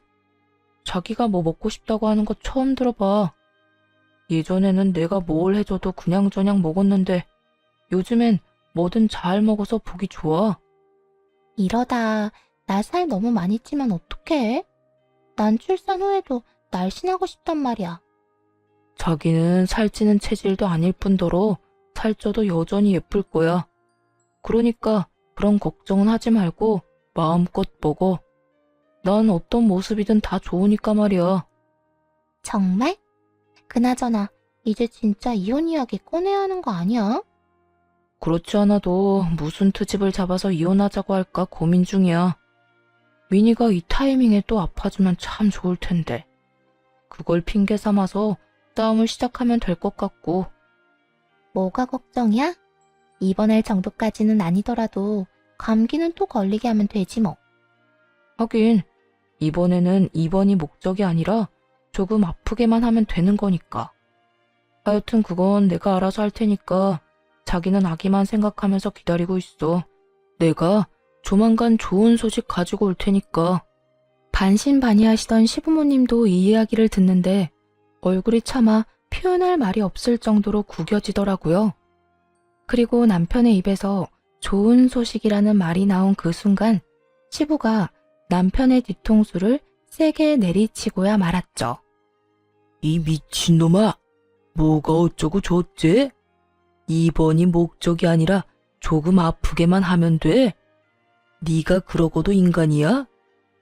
자기가 뭐 먹고 싶다고 하는 거 처음 들어봐. 예전에는 내가 뭘 해줘도 그냥저냥 먹었는데 요즘엔 뭐든 잘 먹어서 보기 좋아. 이러다 나 살 너무 많이 찌면 어떡해? 난 출산 후에도 날씬하고 싶단 말이야. 자기는 살찌는 체질도 아닐 뿐더러 살쪄도 여전히 예쁠 거야. 그러니까 그런 걱정은 하지 말고 마음껏 먹어. 난 어떤 모습이든 다 좋으니까 말이야. 정말? 그나저나 이제 진짜 이혼 이야기 꺼내야 하는 거 아니야? 그렇지 않아도 무슨 트집을 잡아서 이혼하자고 할까 고민 중이야. 미니가 이 타이밍에 또 아파주면 참 좋을 텐데. 그걸 핑계 삼아서 싸움을 시작하면 될 것 같고. 뭐가 걱정이야? 입원할 정도까지는 아니더라도 감기는 또 걸리게 하면 되지 뭐. 하긴 이번에는 입원이 목적이 아니라 조금 아프게만 하면 되는 거니까. 하여튼 그건 내가 알아서 할 테니까 자기는 아기만 생각하면서 기다리고 있어. 내가 조만간 좋은 소식 가지고 올 테니까. 반신반의하시던 시부모님도 이 이야기를 듣는데 얼굴이 차마 표현할 말이 없을 정도로 구겨지더라고요. 그리고 남편의 입에서 좋은 소식이라는 말이 나온 그 순간 시부가 남편의 뒤통수를 세게 내리치고야 말았죠. 이 미친놈아, 뭐가 어쩌고 좋지? 입원이 목적이 아니라 조금 아프게만 하면 돼. 네가 그러고도 인간이야?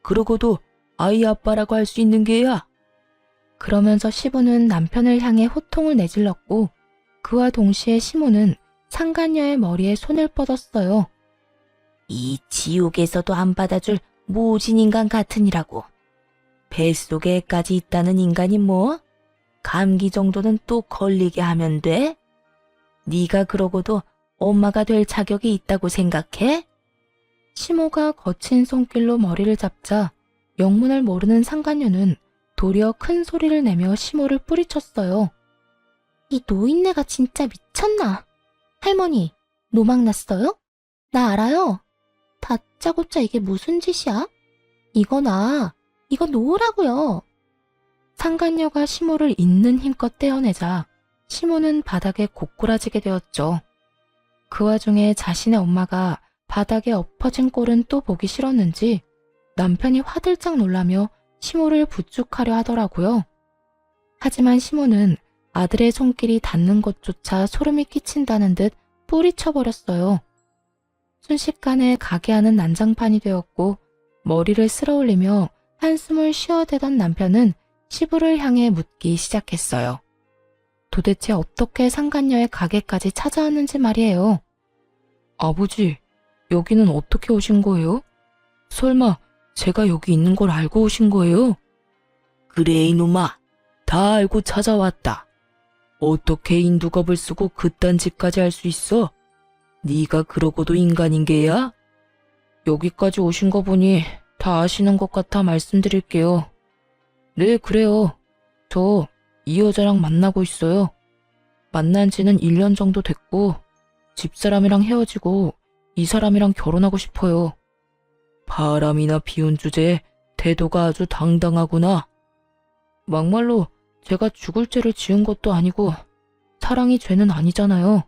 그러고도 아이 아빠라고 할 수 있는 게야? 그러면서 시부는 남편을 향해 호통을 내질렀고 그와 동시에 시모는 상간녀의 머리에 손을 뻗었어요. 이 지옥에서도 안 받아줄 모진 인간 같으니라고. 뱃속에까지 있다는 인간이 뭐? 감기 정도는 또 걸리게 하면 돼? 네가 그러고도 엄마가 될 자격이 있다고 생각해? 시모가 거친 손길로 머리를 잡자 영문을 모르는 상간녀는 도리어 큰 소리를 내며 시모를 뿌리쳤어요. 이 노인네가 진짜 미쳤나? 할머니, 노막 났어요? 나 알아요. 다짜고짜 이게 무슨 짓이야? 이거 놓으라고요. 상간녀가 시모를 있는 힘껏 떼어내자 시모는 바닥에 고꾸라지게 되었죠. 그 와중에 자신의 엄마가 바닥에 엎어진 꼴은 또 보기 싫었는지 남편이 화들짝 놀라며 시모를 부축하려 하더라고요. 하지만 시모는 아들의 손길이 닿는 곳조차 소름이 끼친다는 듯 뿌리쳐버렸어요. 순식간에 가게 안은 난장판이 되었고 머리를 쓸어올리며 한숨을 쉬어대던 남편은 시부를 향해 묻기 시작했어요. 도대체 어떻게 상간녀의 가게까지 찾아왔는지 말이에요. 아버지, 여기는 어떻게 오신 거예요? 설마 제가 여기 있는 걸 알고 오신 거예요? 그래 이놈아, 다 알고 찾아왔다. 어떻게 인두겁을 쓰고 그딴 짓까지 할 수 있어? 네가 그러고도 인간인 게야? 여기까지 오신 거 보니 다 아시는 것 같아 말씀드릴게요. 네, 그래요. 저 이 여자랑 만나고 있어요. 만난 지는 1년 정도 됐고 집사람이랑 헤어지고 이 사람이랑 결혼하고 싶어요. 바람이나 비운 주제에 태도가 아주 당당하구나. 막말로 제가 죽을 죄를 지은 것도 아니고 사랑이 죄는 아니잖아요.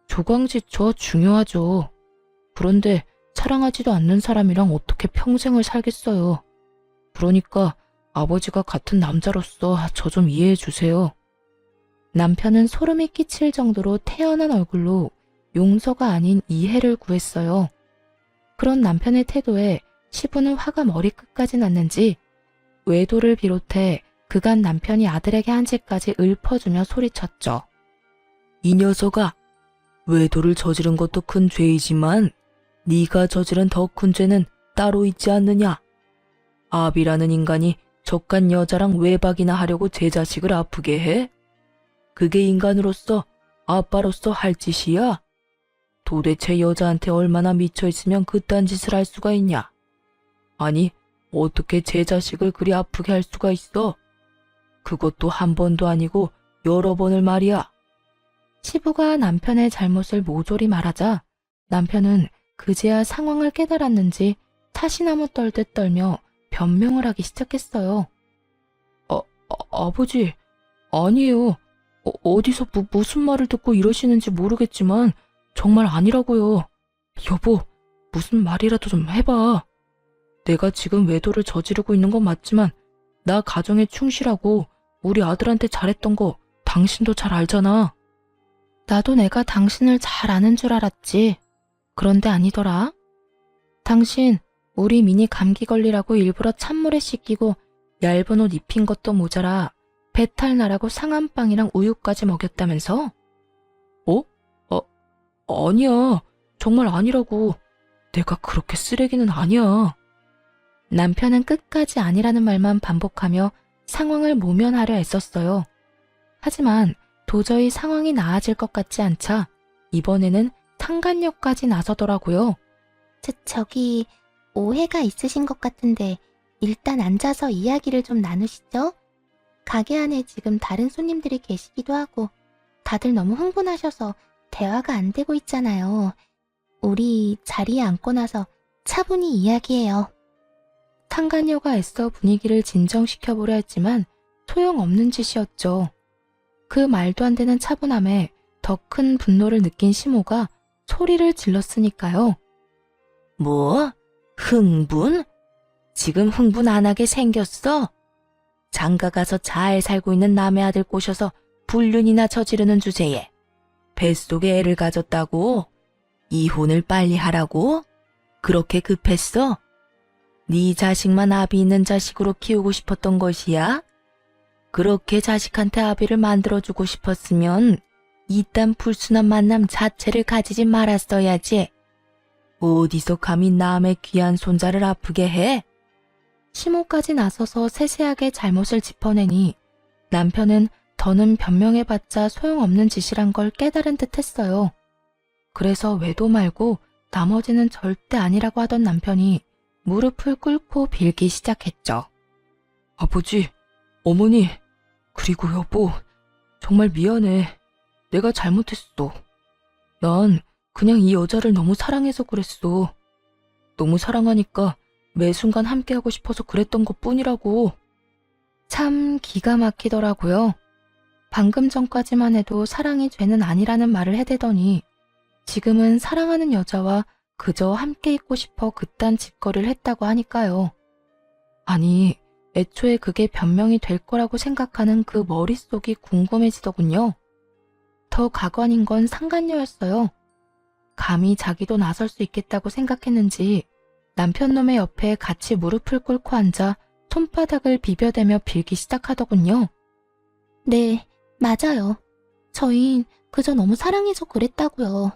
조광지 저 중요하죠. 그런데 사랑하지도 않는 사람이랑 어떻게 평생을 살겠어요. 그러니까 아버지가 같은 남자로서 저 좀 이해해 주세요. 남편은 소름이 끼칠 정도로 태연한 얼굴로 용서가 아닌 이해를 구했어요. 그런 남편의 태도에 시부는 화가 머리끝까지 났는지 외도를 비롯해 그간 남편이 아들에게 한 짓까지 읊어주며 소리쳤죠. 이 녀석아, 외도를 저지른 것도 큰 죄이지만 네가 저지른 더 큰 죄는 따로 있지 않느냐. 아비라는 인간이 족간 여자랑 외박이나 하려고 제 자식을 아프게 해? 그게 인간으로서 아빠로서 할 짓이야? 도대체 여자한테 얼마나 미쳐있으면 그딴 짓을 할 수가 있냐? 아니, 어떻게 제 자식을 그리 아프게 할 수가 있어? 그것도 한 번도 아니고 여러 번을 말이야. 시부가 남편의 잘못을 모조리 말하자 남편은 그제야 상황을 깨달았는지 타시나무 떨듯 떨며 변명을 하기 시작했어요. 아버지, 아니에요. 어디서 무슨 말을 듣고 이러시는지 모르겠지만 정말 아니라고요. 여보, 무슨 말이라도 좀 해봐. 내가 지금 외도를 저지르고 있는 건 맞지만 나 가정에 충실하고 우리 아들한테 잘했던 거 당신도 잘 알잖아. 나도 내가 당신을 잘 아는 줄 알았지. 그런데 아니더라. 당신 우리 민이 감기 걸리라고 일부러 찬물에 씻기고 얇은 옷 입힌 것도 모자라 배탈 나라고 상한빵이랑 우유까지 먹였다면서? 아니야. 정말 아니라고. 내가 그렇게 쓰레기는 아니야. 남편은 끝까지 아니라는 말만 반복하며 상황을 모면하려 애썼어요. 하지만 도저히 상황이 나아질 것 같지 않자 이번에는 상간녀까지 나서더라고요. 저기 오해가 있으신 것 같은데 일단 앉아서 이야기를 좀 나누시죠? 가게 안에 지금 다른 손님들이 계시기도 하고 다들 너무 흥분하셔서 대화가 안 되고 있잖아요. 우리 자리에 앉고 나서 차분히 이야기해요. 상간녀가 애써 분위기를 진정시켜보려 했지만 소용없는 짓이었죠. 그 말도 안 되는 차분함에 더 큰 분노를 느낀 시모가 소리를 질렀으니까요. 뭐? 흥분? 지금 흥분 안 하게 생겼어? 장가 가서 잘 살고 있는 남의 아들 꼬셔서 불륜이나 저지르는 주제에 뱃속에 애를 가졌다고? 이혼을 빨리 하라고? 그렇게 급했어? 네 자식만 아비 있는 자식으로 키우고 싶었던 것이야? 그렇게 자식한테 아비를 만들어주고 싶었으면 이딴 불순한 만남 자체를 가지지 말았어야지. 어디서 감히 남의 귀한 손자를 아프게 해? 시모까지 나서서 세세하게 잘못을 짚어내니 남편은 더는 변명해봤자 소용없는 짓이란 걸 깨달은 듯 했어요. 그래서 외도 말고 나머지는 절대 아니라고 하던 남편이 무릎을 꿇고 빌기 시작했죠. 아버지, 어머니, 그리고 여보, 정말 미안해. 내가 잘못했어. 난 그냥 이 여자를 너무 사랑해서 그랬어. 너무 사랑하니까 매 순간 함께하고 싶어서 그랬던 것뿐이라고. 참 기가 막히더라고요. 방금 전까지만 해도 사랑이 죄는 아니라는 말을 해대더니 지금은 사랑하는 여자와 그저 함께 있고 싶어 그딴 짓거리를 했다고 하니까요. 아니, 애초에 그게 변명이 될 거라고 생각하는 그 머릿속이 궁금해지더군요. 더 가관인 건 상간녀였어요. 감히 자기도 나설 수 있겠다고 생각했는지 남편 놈의 옆에 같이 무릎을 꿇고 앉아 손바닥을 비벼대며 빌기 시작하더군요. 네, 맞아요. 저흰 그저 너무 사랑해서 그랬다고요.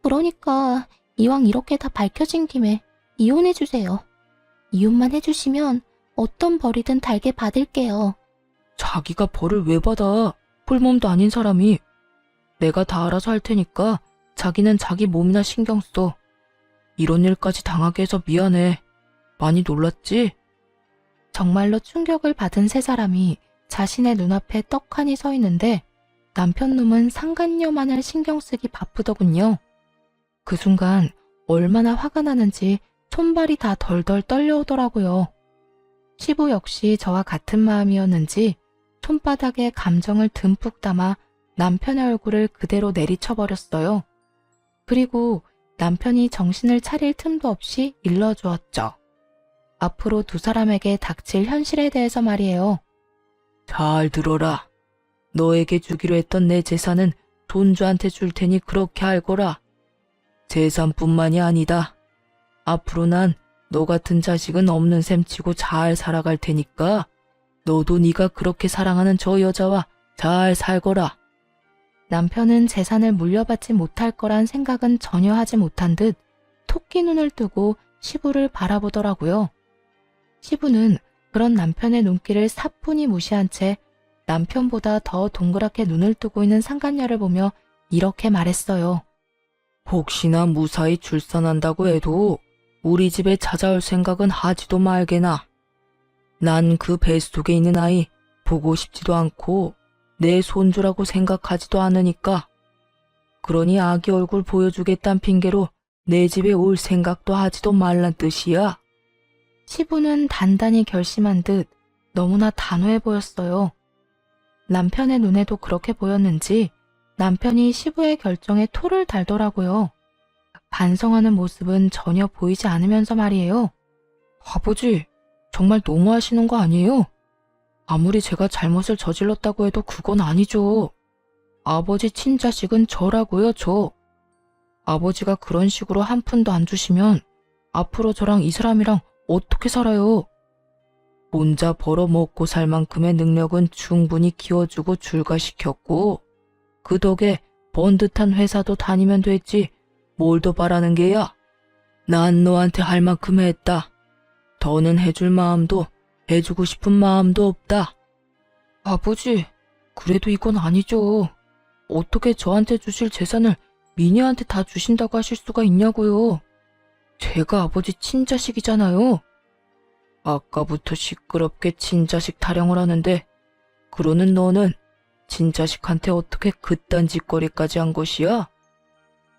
그러니까 이왕 이렇게 다 밝혀진 김에 이혼해주세요. 이혼만 해주시면 어떤 벌이든 달게 받을게요. 자기가 벌을 왜 받아? 홀몸도 아닌 사람이. 내가 다 알아서 할 테니까 자기는 자기 몸이나 신경 써. 이런 일까지 당하게 해서 미안해. 많이 놀랐지? 정말로 충격을 받은 세 사람이 자신의 눈앞에 떡하니 서 있는데 남편 놈은 상간녀만을 신경 쓰기 바쁘더군요. 그 순간 얼마나 화가 나는지 손발이 다 덜덜 떨려오더라고요. 시부 역시 저와 같은 마음이었는지 손바닥에 감정을 듬뿍 담아 남편의 얼굴을 그대로 내리쳐버렸어요. 그리고 남편이 정신을 차릴 틈도 없이 일러주었죠. 앞으로 두 사람에게 닥칠 현실에 대해서 말이에요. 잘 들어라. 너에게 주기로 했던 내 재산은 손주한테 줄 테니 그렇게 알거라. 재산뿐만이 아니다. 앞으로 난 너 같은 자식은 없는 셈 치고 잘 살아갈 테니까 너도 네가 그렇게 사랑하는 저 여자와 잘 살거라. 남편은 재산을 물려받지 못할 거란 생각은 전혀 하지 못한 듯 토끼 눈을 뜨고 시부를 바라보더라고요. 시부는 그런 남편의 눈길을 사뿐히 무시한 채 남편보다 더 동그랗게 눈을 뜨고 있는 상간녀를 보며 이렇게 말했어요. 혹시나 무사히 출산한다고 해도 우리 집에 찾아올 생각은 하지도 말게나. 난 그 뱃속에 있는 아이 보고 싶지도 않고 내 손주라고 생각하지도 않으니까. 그러니 아기 얼굴 보여주겠다는 핑계로 내 집에 올 생각도 하지도 말란 뜻이야. 시부는 단단히 결심한 듯 너무나 단호해 보였어요. 남편의 눈에도 그렇게 보였는지 남편이 시부의 결정에 토를 달더라고요. 반성하는 모습은 전혀 보이지 않으면서 말이에요. 아버지, 정말 너무하시는 거 아니에요? 아무리 제가 잘못을 저질렀다고 해도 그건 아니죠. 아버지 친자식은 저라고요, 저. 아버지가 그런 식으로 한 푼도 안 주시면 앞으로 저랑 이 사람이랑 어떻게 살아요? 혼자 벌어먹고 살 만큼의 능력은 충분히 키워주고 출가시켰고 그 덕에 번듯한 회사도 다니면 됐지 뭘 더 바라는 게야? 난 너한테 할 만큼 했다. 더는 해줄 마음도 해주고 싶은 마음도 없다. 아버지, 그래도 이건 아니죠. 어떻게 저한테 주실 재산을 미니한테 다 주신다고 하실 수가 있냐고요. 제가 아버지 친자식이잖아요. 아까부터 시끄럽게 친자식 타령을 하는데 그러는 너는 친자식한테 어떻게 그딴 짓거리까지 한 것이야?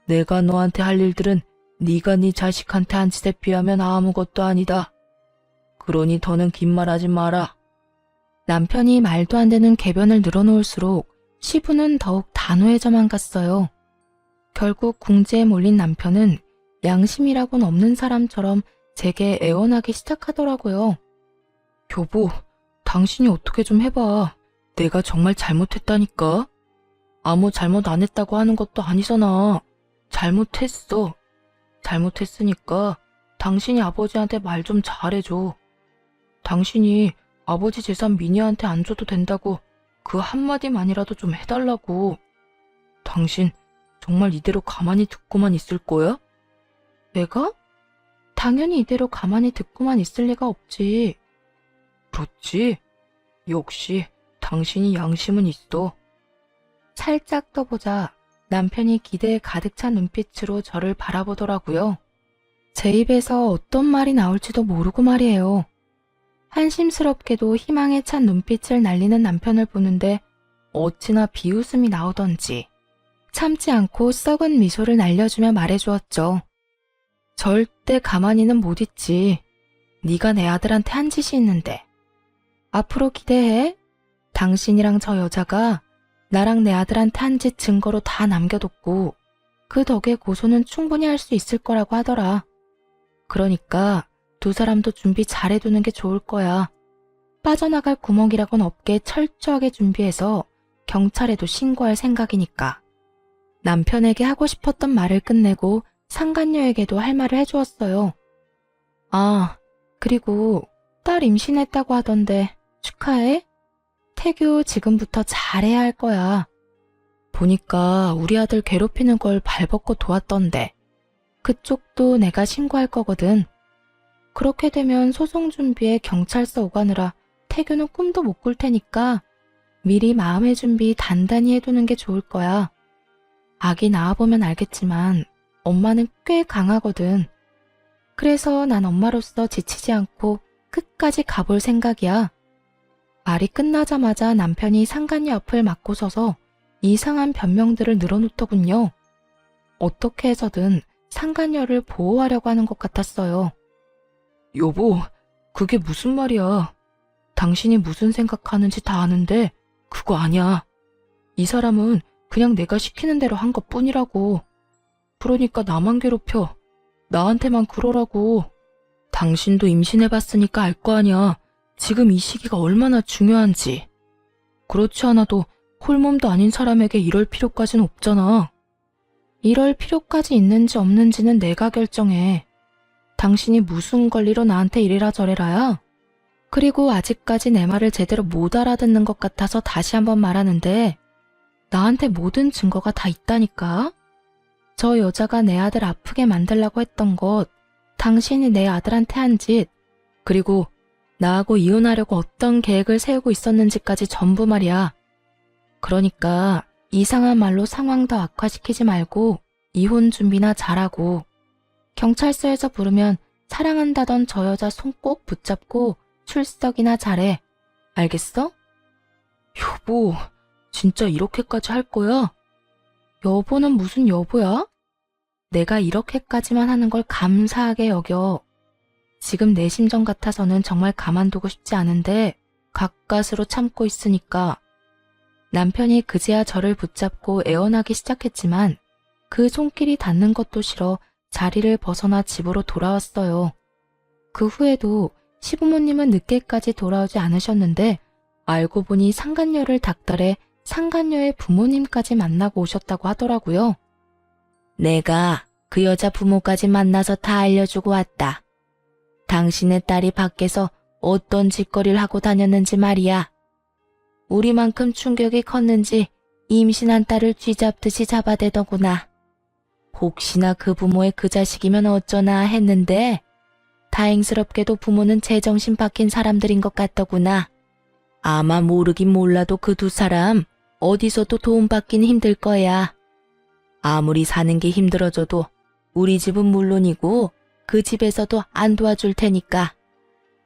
내가 너한테 할 일들은 네가 네 자식한테 한 짓에 비하면 아무것도 아니다. 그러니 더는 긴 말하지 마라. 남편이 말도 안 되는 궤변을 늘어놓을수록 시부는 더욱 단호해져만 갔어요. 결국 궁지에 몰린 남편은 양심이라고는 없는 사람처럼 제게 애원하기 시작하더라고요. 여보, 당신이 어떻게 좀 해봐. 내가 정말 잘못했다니까. 아무 잘못 안 했다고 하는 것도 아니잖아. 잘못했어. 잘못했으니까 당신이 아버지한테 말 좀 잘해줘. 당신이 아버지 재산 미니한테 안 줘도 된다고 그 한마디만이라도 좀 해달라고. 당신 정말 이대로 가만히 듣고만 있을 거야? 내가? 당연히 이대로 가만히 듣고만 있을 리가 없지. 그렇지. 역시 당신이 양심은 있어. 살짝 떠보자 남편이 기대에 가득 찬 눈빛으로 저를 바라보더라고요. 제 입에서 어떤 말이 나올지도 모르고 말이에요. 한심스럽게도 희망에 찬 눈빛을 날리는 남편을 보는데 어찌나 비웃음이 나오던지 참지 않고 썩은 미소를 날려주며 말해주었죠. 절대 가만히는 못 있지. 네가 내 아들한테 한 짓이 있는데. 앞으로 기대해. 당신이랑 저 여자가 나랑 내 아들한테 한 짓 증거로 다 남겨뒀고 그 덕에 고소는 충분히 할 수 있을 거라고 하더라. 그러니까 두 사람도 준비 잘해두는 게 좋을 거야. 빠져나갈 구멍이라곤 없게 철저하게 준비해서 경찰에도 신고할 생각이니까. 남편에게 하고 싶었던 말을 끝내고 상간녀에게도 할 말을 해주었어요. 아, 그리고 딸 임신했다고 하던데 축하해? 태교 지금부터 잘해야 할 거야. 보니까 우리 아들 괴롭히는 걸 발벗고 도왔던데 그쪽도 내가 신고할 거거든. 그렇게 되면 소송 준비에 경찰서 오가느라 태교는 꿈도 못 꿀 테니까 미리 마음의 준비 단단히 해두는 게 좋을 거야. 아기 낳아보면 알겠지만 엄마는 꽤 강하거든. 그래서 난 엄마로서 지치지 않고 끝까지 가볼 생각이야. 말이 끝나자마자 남편이 상간녀 앞을 막고 서서 이상한 변명들을 늘어놓더군요. 어떻게 해서든 상간녀를 보호하려고 하는 것 같았어요. 여보, 그게 무슨 말이야. 당신이 무슨 생각하는지 다 아는데 그거 아니야. 이 사람은 그냥 내가 시키는 대로 한 것뿐이라고. 그러니까 나만 괴롭혀. 나한테만 그러라고. 당신도 임신해봤으니까 알 거 아니야. 지금 이 시기가 얼마나 중요한지. 그렇지 않아도 홀몸도 아닌 사람에게 이럴 필요까진 없잖아. 이럴 필요까지 있는지 없는지는 내가 결정해. 당신이 무슨 권리로 나한테 이래라 저래라야? 그리고 아직까지 내 말을 제대로 못 알아듣는 것 같아서 다시 한번 말하는데 나한테 모든 증거가 다 있다니까? 저 여자가 내 아들 아프게 만들려고 했던 것, 당신이 내 아들한테 한 짓, 그리고 나하고 이혼하려고 어떤 계획을 세우고 있었는지까지 전부 말이야. 그러니까 이상한 말로 상황 더 악화시키지 말고 이혼 준비나 잘하고 경찰서에서 부르면 사랑한다던 저 여자 손 꼭 붙잡고 출석이나 잘해. 알겠어? 여보, 진짜 이렇게까지 할 거야? 여보는 무슨 여보야? 내가 이렇게까지만 하는 걸 감사하게 여겨. 지금 내 심정 같아서는 정말 가만두고 싶지 않은데 가까스로 참고 있으니까. 남편이 그제야 저를 붙잡고 애원하기 시작했지만 그 손길이 닿는 것도 싫어 자리를 벗어나 집으로 돌아왔어요. 그 후에도 시부모님은 늦게까지 돌아오지 않으셨는데 알고 보니 상간녀를 닥달해 상간녀의 부모님까지 만나고 오셨다고 하더라고요. 내가 그 여자 부모까지 만나서 다 알려주고 왔다. 당신의 딸이 밖에서 어떤 짓거리를 하고 다녔는지 말이야. 우리만큼 충격이 컸는지 임신한 딸을 쥐잡듯이 잡아대더구나. 혹시나 그 부모의 그 자식이면 어쩌나 했는데 다행스럽게도 부모는 제정신 박힌 사람들인 것 같더구나. 아마 모르긴 몰라도 그 두 사람 어디서도 도움받긴 힘들 거야. 아무리 사는 게 힘들어져도 우리 집은 물론이고 그 집에서도 안 도와줄 테니까.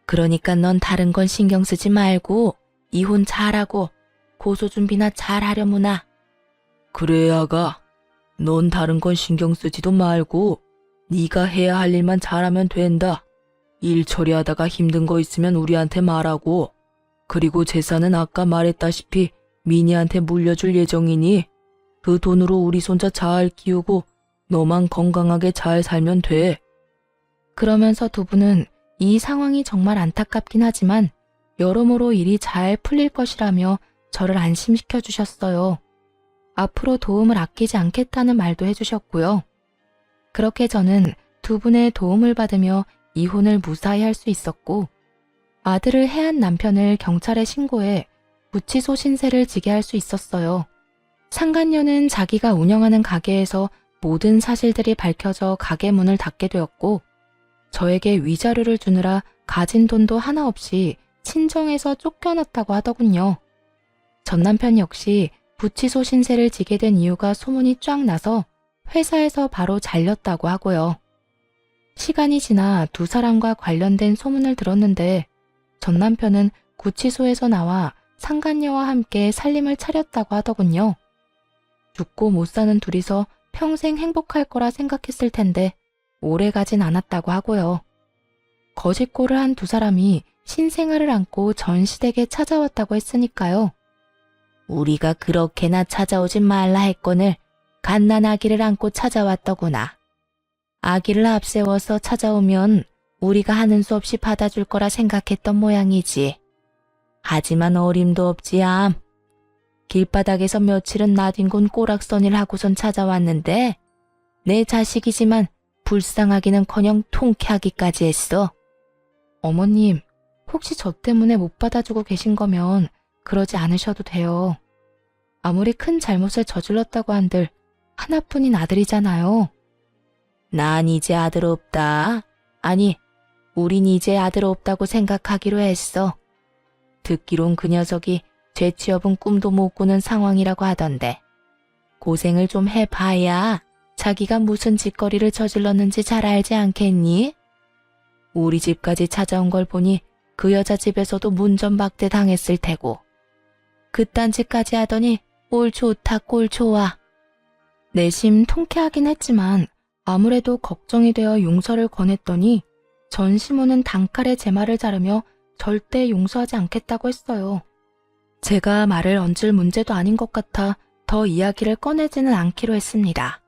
그러니까 넌 다른 건 신경 쓰지 말고 이혼 잘하고 고소 준비나 잘하려무나. 그래 아가. 넌 다른 건 신경 쓰지도 말고 네가 해야 할 일만 잘하면 된다. 일 처리하다가 힘든 거 있으면 우리한테 말하고. 그리고 재산은 아까 말했다시피 미니한테 물려줄 예정이니 그 돈으로 우리 손자 잘 키우고 너만 건강하게 잘 살면 돼. 그러면서 두 분은 이 상황이 정말 안타깝긴 하지만 여러모로 일이 잘 풀릴 것이라며 저를 안심시켜 주셨어요. 앞으로 도움을 아끼지 않겠다는 말도 해주셨고요. 그렇게 저는 두 분의 도움을 받으며 이혼을 무사히 할 수 있었고 아들을 해한 남편을 경찰에 신고해 구치소 신세를 지게 할 수 있었어요. 상간녀는 자기가 운영하는 가게에서 모든 사실들이 밝혀져 가게 문을 닫게 되었고 저에게 위자료를 주느라 가진 돈도 하나 없이 친정에서 쫓겨났다고 하더군요. 전 남편 역시 구치소 신세를 지게 된 이유가 소문이 쫙 나서 회사에서 바로 잘렸다고 하고요. 시간이 지나 두 사람과 관련된 소문을 들었는데 전 남편은 구치소에서 나와 상간녀와 함께 살림을 차렸다고 하더군요. 죽고 못 사는 둘이서 평생 행복할 거라 생각했을 텐데 오래 가진 않았다고 하고요. 거짓골을 한 두 사람이 신생아를 안고 전시댁에 찾아왔다고 했으니까요. 우리가 그렇게나 찾아오지 말라 했거늘 갓난 아기를 안고 찾아왔더구나. 아기를 앞세워서 찾아오면 우리가 하는 수 없이 받아줄 거라 생각했던 모양이지. 하지만 어림도 없지암. 길바닥에서 며칠은 나뒹군 꼬락서니를 하고선 찾아왔는데 내 자식이지만 불쌍하기는커녕 통쾌하기까지 했어. 어머님, 혹시 저 때문에 못 받아주고 계신 거면 그러지 않으셔도 돼요. 아무리 큰 잘못을 저질렀다고 한들 하나뿐인 아들이잖아요. 난 이제 아들 없다. 아니, 우린 이제 아들 없다고 생각하기로 했어. 듣기론 그 녀석이 죄취업은 꿈도 못 꾸는 상황이라고 하던데 고생을 좀 해봐야 자기가 무슨 짓거리를 저질렀는지 잘 알지 않겠니? 우리 집까지 찾아온 걸 보니 그 여자 집에서도 문전박대 당했을 테고 그딴 짓까지 하더니 꼴 좋다 꼴 좋아. 내심 통쾌하긴 했지만 아무래도 걱정이 되어 용서를 권했더니 전시모는 단칼에 제 말을 자르며 절대 용서하지 않겠다고 했어요. 제가 말을 얹을 문제도 아닌 것 같아 더 이야기를 꺼내지는 않기로 했습니다.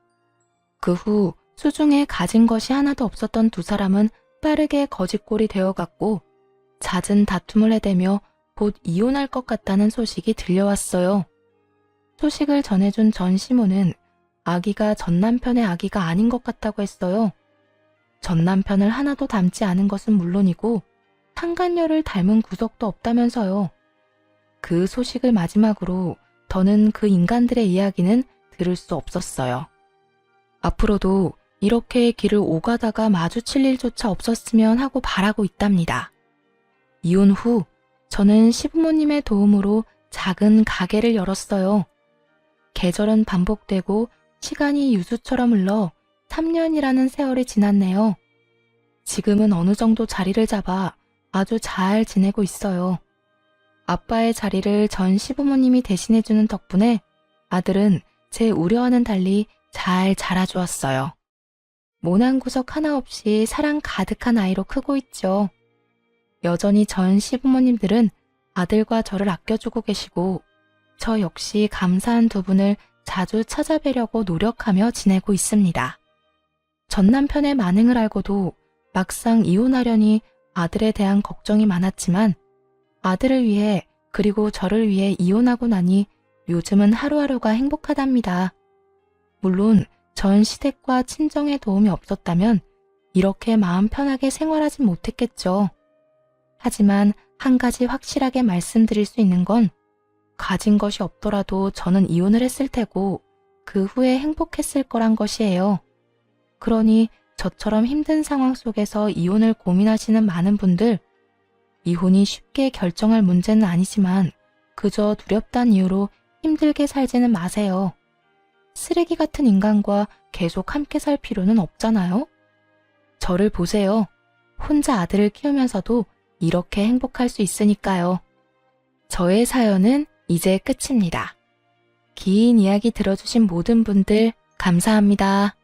그 후 수중에 가진 것이 하나도 없었던 두 사람은 빠르게 거짓골이 되어갔고 잦은 다툼을 해대며 곧 이혼할 것 같다는 소식이 들려왔어요. 소식을 전해준 전시모는 아기가 전 남편의 아기가 아닌 것 같다고 했어요. 전 남편을 하나도 닮지 않은 것은 물론이고 상간녀를 닮은 구석도 없다면서요. 그 소식을 마지막으로 더는 그 인간들의 이야기는 들을 수 없었어요. 앞으로도 이렇게 길을 오가다가 마주칠 일조차 없었으면 하고 바라고 있답니다. 이혼 후 저는 시부모님의 도움으로 작은 가게를 열었어요. 계절은 반복되고 시간이 유수처럼 흘러 3년이라는 세월이 지났네요. 지금은 어느 정도 자리를 잡아 아주 잘 지내고 있어요. 아빠의 자리를 전 시부모님이 대신해주는 덕분에 아들은 제 우려와는 달리 잘 자라주었어요. 모난 구석 하나 없이 사랑 가득한 아이로 크고 있죠. 여전히 전 시부모님들은 아들과 저를 아껴주고 계시고 저 역시 감사한 두 분을 자주 찾아뵈려고 노력하며 지내고 있습니다. 전 남편의 만행을 알고도 막상 이혼하려니 아들에 대한 걱정이 많았지만 아들을 위해 그리고 저를 위해 이혼하고 나니 요즘은 하루하루가 행복하답니다. 물론 전 시댁과 친정의 도움이 없었다면 이렇게 마음 편하게 생활하진 못했겠죠. 하지만 한 가지 확실하게 말씀드릴 수 있는 건 가진 것이 없더라도 저는 이혼을 했을 테고 그 후에 행복했을 거란 것이에요. 그러니 저처럼 힘든 상황 속에서 이혼을 고민하시는 많은 분들, 이혼이 쉽게 결정할 문제는 아니지만 그저 두렵다는 이유로 힘들게 살지는 마세요. 쓰레기 같은 인간과 계속 함께 살 필요는 없잖아요. 저를 보세요. 혼자 아들을 키우면서도 이렇게 행복할 수 있으니까요. 저의 사연은 이제 끝입니다. 긴 이야기 들어주신 모든 분들 감사합니다.